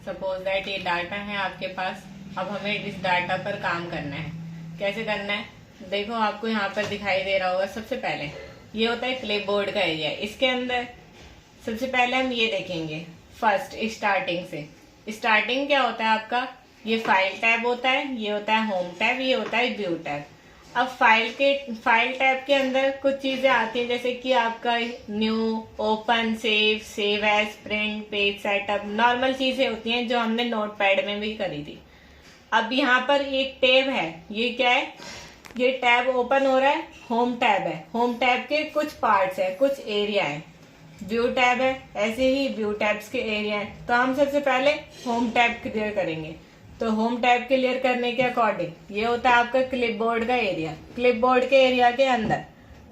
Suppose that ये data है आपके पास। अब हमें इस डाटा पर काम करना है। कैसे करना है, देखो आपको यहाँ पर दिखाई दे रहा होगा। सबसे पहले ये होता है क्लिपबोर्ड का एरिया। इसके अंदर सबसे पहले हम ये देखेंगे फर्स्ट स्टार्टिंग से। स्टार्टिंग क्या होता है आपका, ये फाइल टैब होता है, ये होता है होम टैब, ये होता है व्यू टैब। अब फाइल टैब के अंदर कुछ चीजें आती हैं, जैसे कि आपका new, open, save as, print, page setup, normal चीजें होती हैं जो हमने नोटपैड में भी करी थी। अब यहाँ पर एक टैब है, ये क्या है, ये टैब ओपन हो रहा है, होम टैब है। होम टैब के कुछ पार्ट्स है, कुछ एरिया है। व्यू टैब है, ऐसे ही व्यू टैब्स के एरिया है। तो हम सबसे पहले होम टैब क्लियर करेंगे। तो होम टैब क्लियर करने के अकॉर्डिंग ये होता है आपका क्लिपबोर्ड का एरिया। क्लिपबोर्ड के एरिया के अंदर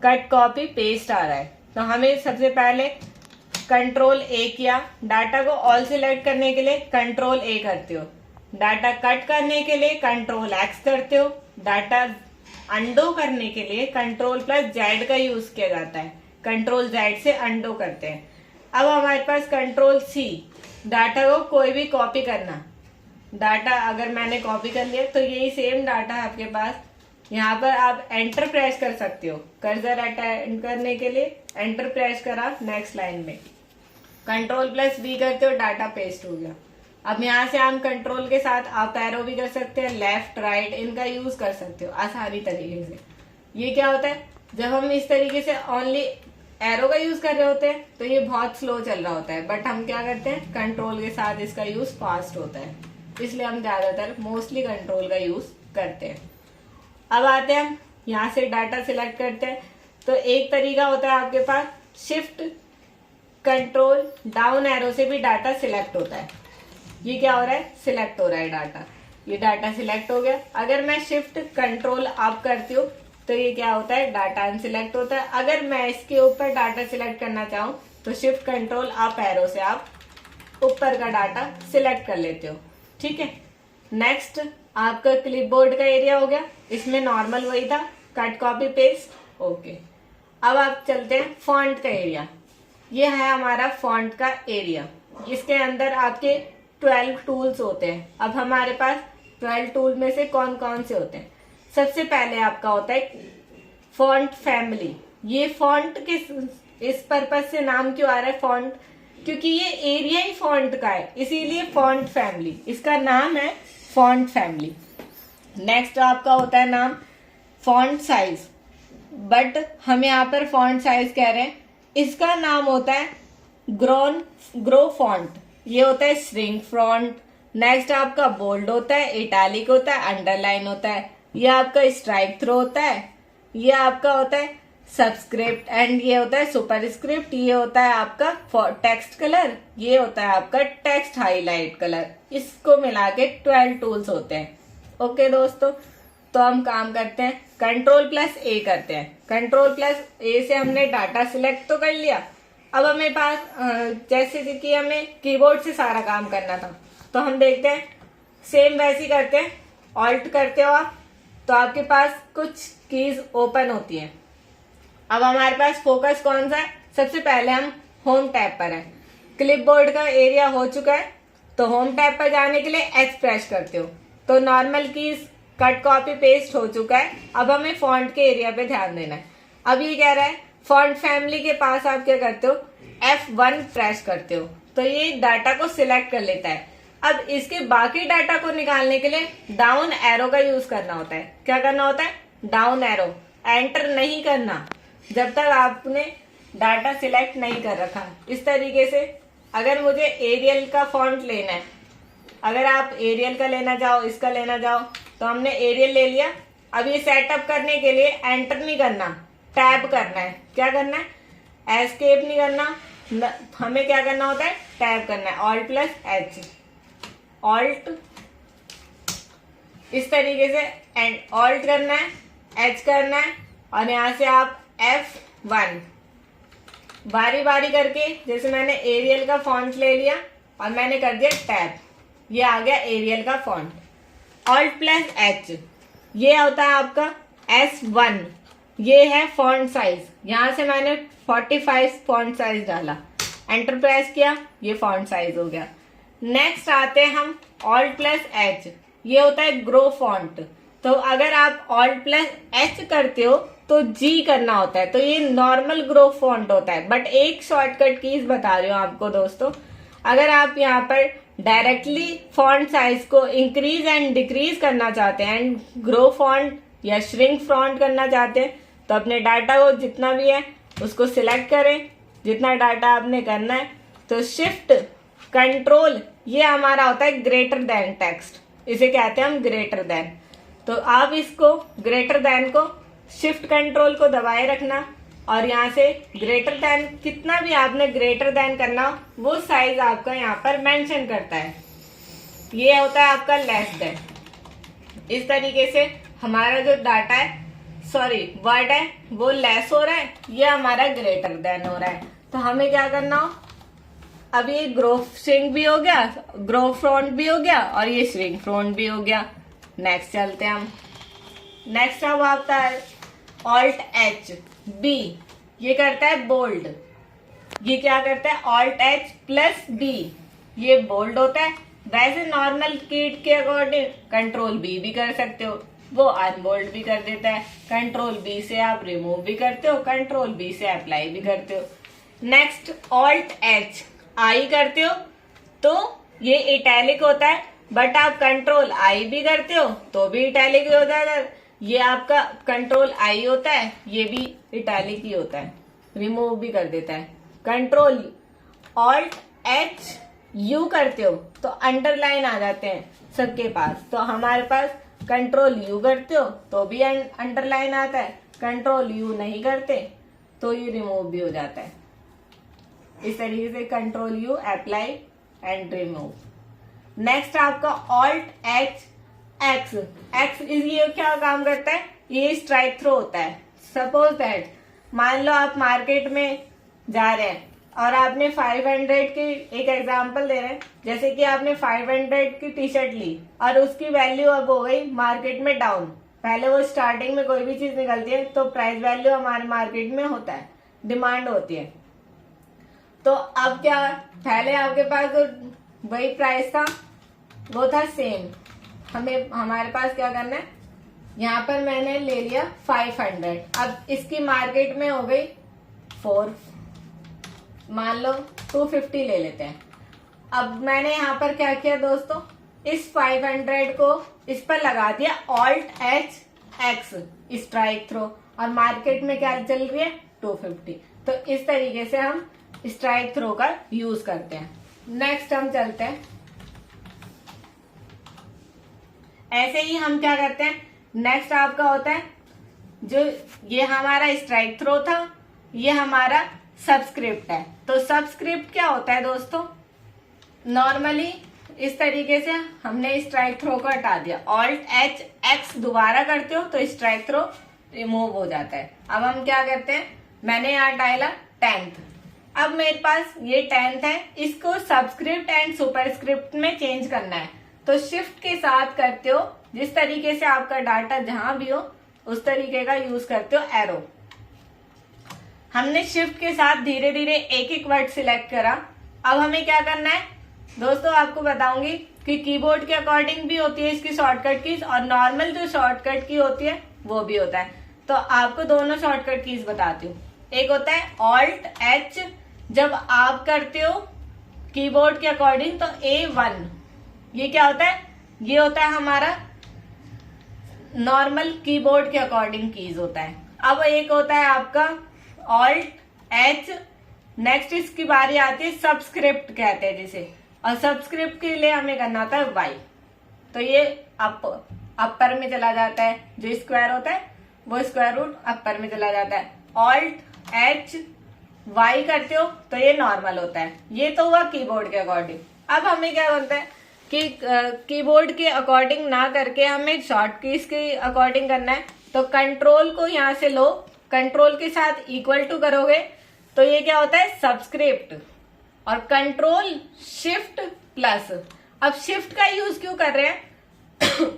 कट, कॉपी, पेस्ट आ रहा है। तो हमें सबसे पहले कंट्रोल ए किया, डाटा को ऑल सिलेक्ट करने के लिए कंट्रोल ए करते हो, डाटा कट करने के लिए कंट्रोल एक्स करते हो, डाटा अंडो करने के लिए कंट्रोल प्लस जेड का यूज किया जाता है, कंट्रोल जेड से अंडो करते हैं। अब हमारे पास कंट्रोल सी, डाटा को कोई भी कॉपी करना। डाटा अगर मैंने कॉपी कर लिया तो यही सेम डाटा है आपके पास। यहाँ पर आप एंटर प्रेस कर सकते हो, कर्सर अटेंड करने के लिए एंटर प्रेस करा, नेक्स्ट लाइन में कंट्रोल प्लस वी करते हो, डाटा पेस्ट हो गया। अब यहाँ से हम कंट्रोल के साथ आप एरो भी कर सकते हैं, लेफ्ट राइट इनका यूज कर सकते हो आसानी तरीके से। ये क्या होता है, जब हम इस तरीके से ओनली एरो का यूज कर रहे होते हैं तो ये बहुत स्लो चल रहा होता है, बट हम क्या करते हैं कंट्रोल के साथ इसका यूज फास्ट होता है, इसलिए हम ज्यादातर मोस्टली कंट्रोल का यूज करते हैं। अब आते हैं हम यहाँ से डाटा सिलेक्ट करते हैं। तो एक तरीका होता है आपके पास शिफ्ट कंट्रोल डाउन एरो से भी डाटा सिलेक्ट होता है। ये क्या हो रहा है, सिलेक्ट हो रहा है डाटा, ये डाटा सिलेक्ट हो गया। अगर मैं शिफ्ट कंट्रोल अप करती हूँ तो ये क्या होता है, डाटा अनसिलेक्ट होता है। अगर मैं इसके ऊपर डाटा सिलेक्ट करना चाहूँ तो शिफ्ट कंट्रोल अप एरो से आप ऊपर का डाटा सिलेक्ट कर लेते हो। ठीक है, नेक्स्ट आपका क्लिपबोर्ड का एरिया हो गया, इसमें नॉर्मल वही था, कट, कॉपी, पेस्ट, ओके। अब आप चलते हैं फॉन्ट का एरिया। ये है हमारा फॉन्ट का एरिया, जिसके अंदर आपके 12 टूल्स होते हैं। अब हमारे पास 12 टूल में से कौन कौन से होते हैं, सबसे पहले आपका होता है फॉन्ट फैमिली। ये फॉन्ट किस इस पर्पज से नाम क्यों आ रहा है फॉन्ट, क्योंकि ये एरिया ही फॉन्ट का है, इसीलिए फॉन्ट फैमिली, इसका नाम है फॉन्ट फैमिली। नेक्स्ट आपका होता है नाम फॉन्ट साइज, बट हम यहाँ पर फॉन्ट साइज कह रहे हैं, इसका नाम होता है ग्रो फॉन्ट। ये होता है श्रिंक फॉन्ट। नेक्स्ट आपका बोल्ड होता है, इटैलिक होता है, अंडरलाइन होता है, ये आपका स्ट्राइक थ्रो होता है, ये आपका होता है सबस्क्रिप्ट, एंड ये होता है सुपरस्क्रिप्ट, ये होता है आपका टेक्स्ट कलर, ये होता है आपका टेक्स्ट हाईलाइट कलर। इसको मिला के 12 टूल्स होते हैं। ओके दोस्तों, तो हम काम करते हैं कंट्रोल प्लस ए करते हैं। कंट्रोल प्लस ए से हमने डाटा सिलेक्ट तो कर लिया। अब हमें पास जैसे कि हमें कीबोर्ड से सारा काम करना था, तो हम देखते हैं सेम वैसे ही करते हैं। ऑल्ट करते हो आप तो आपके पास कुछ कीज ओपन होती हैं। अब हमारे पास फोकस कौन सा है, सबसे पहले हम होम टैब पर है। क्लिपबोर्ड का एरिया हो चुका है, तो होम टैब पर जाने के लिए एच प्रेस करते हो तो normal keys cut, copy, paste हो चुका है। अब हमें फॉन्ट के एरिया पे ध्यान देना है। अब ये कह रहा है फॉन्ट फैमिली के पास आप क्या करते हो, F1 प्रेस करते हो तो ये डाटा को सिलेक्ट कर लेता है। अब इसके बाकी डाटा को निकालने के लिए डाउन एरो का यूज करना होता है। क्या करना होता है, डाउन एरो, एंटर नहीं करना जब तक आपने डाटा सिलेक्ट नहीं कर रखा। इस तरीके से अगर मुझे एरियल का फॉन्ट लेना है, अगर आप एरियल का लेना चाहो, इसका लेना चाहो, तो हमने एरियल ले लिया। अब ये सेटअप करने के लिए एंटर नहीं करना, टैब करना है। क्या करना है, एस्केप नहीं करना, हमें क्या करना होता है, टैब करना है, ऑल्ट प्लस एच, ऑल्ट इस तरीके से ऑल्ट करना है, एच करना है, और यहाँ से आप F1 बारी बारी करके, जैसे मैंने एरियल का फॉन्ट ले लिया और मैंने कर दिया टैब, ये आ गया एरियल का फॉन्ट। ऑल्ट प्लस एच, ये होता है आपका S1, ये है फॉन्ट साइज। यहां से मैंने 45 फॉन्ट साइज डाला, एंटर प्रेस किया, ये फॉन्ट साइज हो गया। नेक्स्ट आते हैं हम Alt+H, ये होता है ग्रो फॉन्ट। तो अगर आप Alt+H करते हो तो G करना होता है, तो ये नॉर्मल ग्रो फॉन्ट होता है। बट एक शॉर्टकट कीज बता रही हूँ आपको दोस्तों, अगर आप यहाँ पर डायरेक्टली फॉन्ट साइज को इंक्रीज एंड डिक्रीज करना चाहते हैं एंड ग्रो फॉन्ट या श्रिंक फॉन्ट करना चाहते हैं, तो अपने डाटा को जितना भी है उसको सिलेक्ट करें, जितना डाटा आपने करना है। तो शिफ्ट कंट्रोल, ये हमारा होता है ग्रेटर देन टेक्स्ट, इसे कहते हैं हम ग्रेटर देन। तो आप इसको ग्रेटर देन को शिफ्ट कंट्रोल को दबाए रखना और यहाँ से ग्रेटर देन, कितना भी आपने ग्रेटर देन करना वो साइज आपका यहाँ पर मेंशन करता है। ये होता है आपका लेस देन। इस तरीके से हमारा जो डाटा है, सॉरी वर्ड है, वो लेस हो रहा है, ये हमारा ग्रेटर देन हो रहा है। तो हमें क्या करना हो, अब ये ग्रो श्रिंक भी हो गया, ग्रो फ्रंट भी हो गया और ये श्रिंक फ्रंट भी हो गया। नेक्स्ट चलते हैं हम। नेक्स्ट अब आता है Alt+H B, ये करता है बोल्ड। ये क्या करता है Alt+H+B, ये बोल्ड होता है। वैसे नॉर्मल कीट के अकॉर्डिंग कंट्रोल B भी कर सकते हो, वो अनबोल्ड भी कर देता है। कंट्रोल B से आप रिमूव भी करते हो, कंट्रोल B से अप्लाई भी करते हो। नेक्स्ट Alt+H I करते हो तो ये इटैलिक होता है, बट आप कंट्रोल I भी करते हो तो भी इटैलिक ही होता है। ये आपका कंट्रोल I होता है, ये भी इटैलिक ही होता है, रिमूव भी कर देता है। कंट्रोल Alt+H U करते हो तो अंडरलाइन आ जाते हैं सबके पास। तो हमारे पास कंट्रोल U करते हो तो भी अंडरलाइन आता है, कंट्रोल U नहीं करते तो ये रिमूव भी हो जाता है। इस तरीके से control U apply and remove. Next आपका Alt+X, X ये क्या काम करता है, ये स्ट्राइक थ्रो होता है। सपोज दैट, मान लो आप मार्केट में जा रहे हैं और आपने 500 की, एक एग्जांपल दे रहे हैं, जैसे कि आपने 500 की टी शर्ट ली और उसकी वैल्यू अब हो गई मार्केट में डाउन। पहले वो स्टार्टिंग में कोई भी चीज निकलती है तो प्राइस वैल्यू हमारे मार्केट में होता है, डिमांड होती है। तो अब क्या, पहले आपके पास जो वही प्राइस था वो था सेम, हमारे पास क्या करना है, यहाँ पर मैंने ले लिया 500, अब इसकी मार्केट में हो गई 4, मान लो 250 ले लेते हैं। अब मैंने यहाँ पर क्या किया दोस्तों, इस 500 को इस पर लगा दिया Alt+X स्ट्राइक थ्रो, और मार्केट में क्या चल रही है 250। तो इस तरीके से हम स्ट्राइक थ्रो का यूज करते हैं। नेक्स्ट हम चलते हैं, ऐसे ही हम क्या करते हैं। नेक्स्ट आपका होता है, जो ये हमारा स्ट्राइक थ्रो था, ये हमारा सबस्क्रिप्ट है। तो सबस्क्रिप्ट क्या होता है दोस्तों, नॉर्मली इस तरीके से हमने स्ट्राइक थ्रो को हटा दिया, Alt+X दोबारा करते हो तो स्ट्राइक थ्रो रिमूव हो जाता है। अब हम क्या करते हैं, मैंने यहाँ डाला 10th, अब मेरे पास ये 10th है, इसको सबस्क्रिप्ट एंड सुपरस्क्रिप्ट में चेंज करना है। तो शिफ्ट के साथ करते हो, जिस तरीके से आपका डाटा जहां भी हो उस तरीके का यूज करते हो एरो। हमने शिफ्ट के साथ धीरे धीरे एक एक वर्ड सिलेक्ट करा। अब हमें क्या करना है दोस्तों, आपको बताऊंगी कि कीबोर्ड के अकॉर्डिंग भी होती है इसकी शॉर्टकट कीज, और नॉर्मल जो शॉर्टकट की होती है वो भी होता है। तो आपको दोनों शॉर्टकट कीज बताती हूँ। एक होता है Alt+H, जब आप करते हो कीबोर्ड के अकॉर्डिंग तो A1, ये क्या होता है, ये होता है हमारा नॉर्मल कीबोर्ड के अकॉर्डिंग कीज होता है। अब एक होता है आपका Alt+H, नेक्स्ट इसकी बारी आती है सबस्क्रिप्ट कहते हैं जिसे, और सबस्क्रिप्ट के लिए हमें करना होता है Y। तो ये अपर में चला जाता है, जो स्क्वायर होता है वो स्क्वायर रूट अपर में चला जाता है। Alt+H Y करते हो तो ये नॉर्मल होता है। ये तो हुआ कीबोर्ड के अकॉर्डिंग। अब हमें क्या बनता है कि कीबोर्ड के अकॉर्डिंग ना करके हमें शॉर्ट कीज के अकॉर्डिंग करना है। तो कंट्रोल को यहाँ से लो, कंट्रोल के साथ इक्वल टू करोगे तो ये क्या होता है सबस्क्रिप्ट, और कंट्रोल शिफ्ट प्लस। अब शिफ्ट का यूज क्यों कर रहे हैं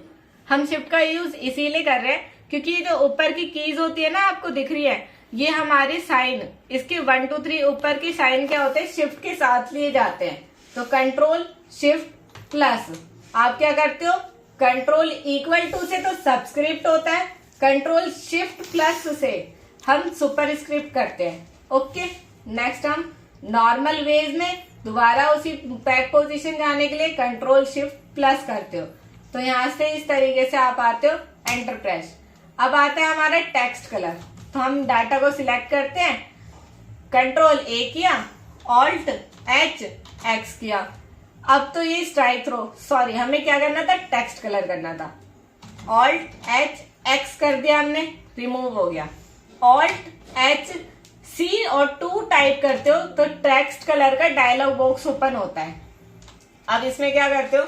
हम शिफ्ट का यूज इसीलिए कर रहे हैं क्योंकि जो ऊपर की कीज होती है ना, आपको दिख रही है, ये हमारी साइन, इसके 1 2 3 ऊपर की साइन क्या होते हैं शिफ्ट के साथ लिए जाते हैं। तो कंट्रोल शिफ्ट प्लस, आप क्या करते हो, कंट्रोल इक्वल टू से तो सबस्क्रिप्ट होता है, कंट्रोल शिफ्ट प्लस से हम सुपरस्क्रिप्ट करते हैं। ओके, नेक्स्ट हम नॉर्मल वेज में दोबारा उसी बैक पोजीशन जाने के लिए कंट्रोल शिफ्ट प्लस करते हो। तो यहां से इस तरीके से आप आते हो, एंटर प्रेस। अब आता है हमारा टेक्स्ट कलर, तो हम डाटा को सिलेक्ट करते हैं, कंट्रोल ए किया, ऑल्ट एच एक्स किया। अब तो ये स्ट्राइक थ्रो, सॉरी हमें क्या करना था, टेक्स्ट कलर करना था, ऑल्ट एच एक्स कर दिया हमने, रिमूव हो गया। ऑल्ट एच सी और 2 टाइप करते हो तो टेक्स्ट कलर का डायलॉग बॉक्स ओपन होता है। अब इसमें क्या करते हो,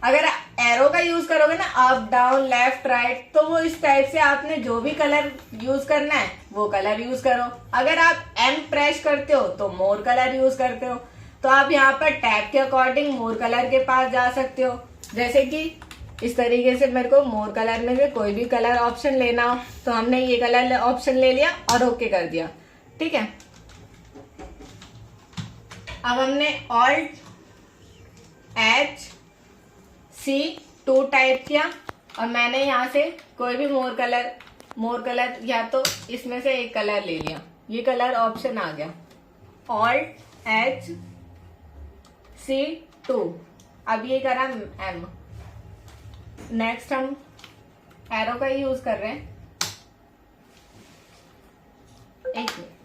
अगर एरो का यूज करोगे ना, अप डाउन लेफ्ट राइट, तो वो इस टाइप से आपने जो भी कलर यूज करना है वो कलर यूज करो। अगर आप एम प्रेस करते हो तो मोर कलर यूज करते हो, तो आप यहाँ पर टैब के अकॉर्डिंग मोर कलर के पास जा सकते हो। जैसे कि इस तरीके से मेरे को मोर कलर में से कोई भी कलर ऑप्शन लेना हो, तो हमने ये कलर ऑप्शन ले लिया और ओके कर दिया। ठीक है, अब हमने ऑल्ट एच सी 2 टाइप किया और मैंने यहां से कोई भी मोर कलर या तो इसमें से एक कलर ले लिया, ये कलर ऑप्शन आ गया, ऑल्ट एच सी 2। अब ये करा एम। नेक्स्ट हम एरो का यूज कर रहे हैं, एक मिनट,